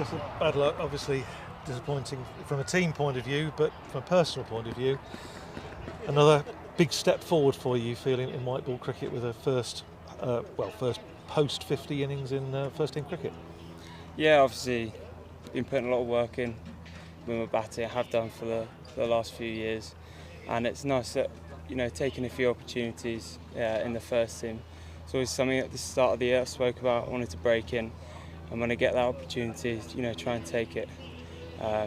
Gus, bad luck, obviously disappointing from a team point of view, but from a personal point of view, another big step forward for you, feeling in white ball cricket with a first post 50 innings in first team cricket. Yeah, obviously been putting a lot of work in with my batting. I have done for the last few years, and it's nice that taking a few opportunities in the first team. It's always something at the start of the year I spoke about. I wanted to break in, and when I get that opportunity, try and take it.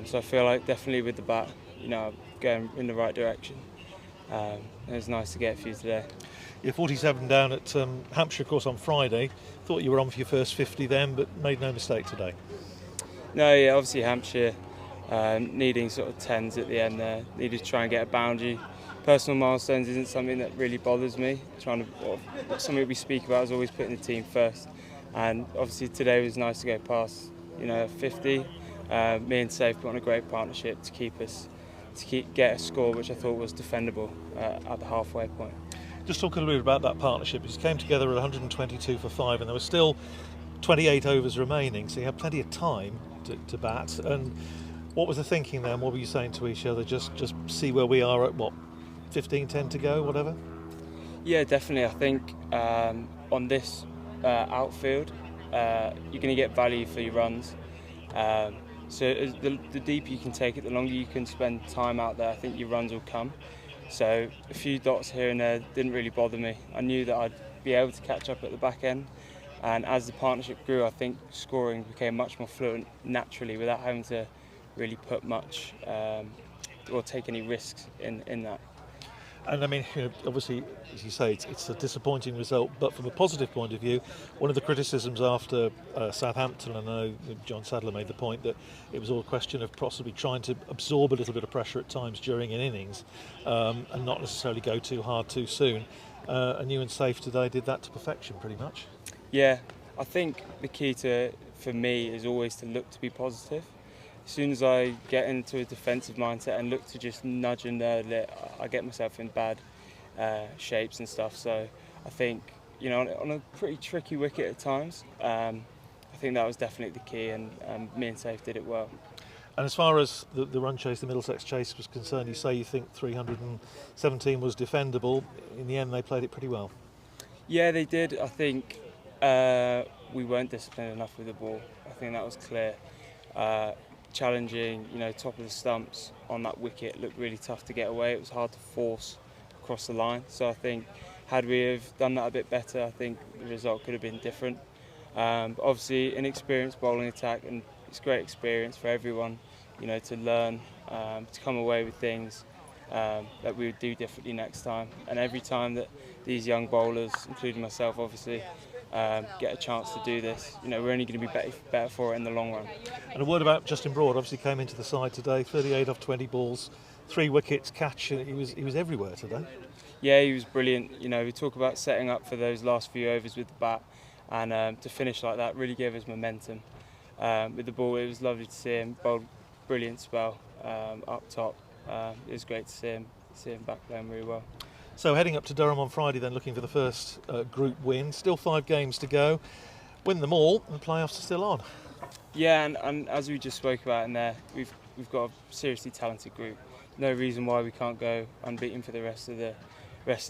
So I feel like definitely with the bat, going in the right direction. It was nice to get a few today. You're 47 down at Hampshire, of course, on Friday. Thought you were on for your first 50 then, but made no mistake today. No, yeah, obviously Hampshire needing sort of 10s at the end there. Needed to try and get a boundary. Personal milestones isn't something that really bothers me. Something we speak about is always putting the team first. And obviously today was nice to go past 50. Me and Safe put on a great partnership to get a score which I thought was defendable at the halfway point. Just talk a little bit about that partnership. It came together at 122 for 5, and there were still 28 overs remaining, so you had plenty of time to bat. And what was the thinking there, and what were you saying to each other? Just see where we are at 15-10 to go, whatever? Yeah, definitely. I think on this outfield, you're going to get value for your runs. So the deeper you can take it, the longer you can spend time out there, I think your runs will come. So a few dots here and there didn't really bother me. I knew that I'd be able to catch up at the back end. And as the partnership grew, I think scoring became much more fluent naturally without having to really put much or take any risks in that. And I mean, obviously, as you say, it's a disappointing result, but from a positive point of view, one of the criticisms after Southampton, I know John Sadler made the point that it was all a question of possibly trying to absorb a little bit of pressure at times during an innings and not necessarily go too hard too soon. And you and Safe today did that to perfection pretty much. Yeah, I think the key for me is always to look to be positive. As soon as I get into a defensive mindset and look to just nudge and nerd it, I get myself in bad shapes and stuff. So I think, on a pretty tricky wicket at times, I think that was definitely the key, and me and Safe did it well. And as far as the run chase, the Middlesex chase was concerned, you say you think 317 was defendable. In the end, they played it pretty well. Yeah, they did. I think we weren't disciplined enough with the ball. I think that was clear. Challenging, top of the stumps on that wicket looked really tough to get away. It was hard to force across the line. So I think had we have done that a bit better, I think the result could have been different. But obviously, an experienced bowling attack, and it's great experience for everyone, to learn, to come away with things that we would do differently next time. And every time that these young bowlers, including myself, obviously, get a chance to do this, we're only going to be better for it in the long run. And a word about Justin Broad. Obviously came into the side today, 38 off 20 balls, 3 wickets, catch. He was everywhere today. Yeah, he was brilliant. We talk about setting up for those last few overs with the bat, and to finish like that really gave us momentum. With the ball, it was lovely to see him bowled brilliant spell up top. It was great to see him back playing really well. So heading up to Durham on Friday then, looking for the first group win. Still 5 games to go. Win them all and the playoffs are still on. Yeah, and as we just spoke about in there, we've got a seriously talented group. No reason why we can't go unbeaten for the rest of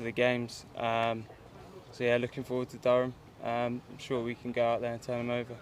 the games. So yeah, looking forward to Durham. I'm sure we can go out there and turn them over.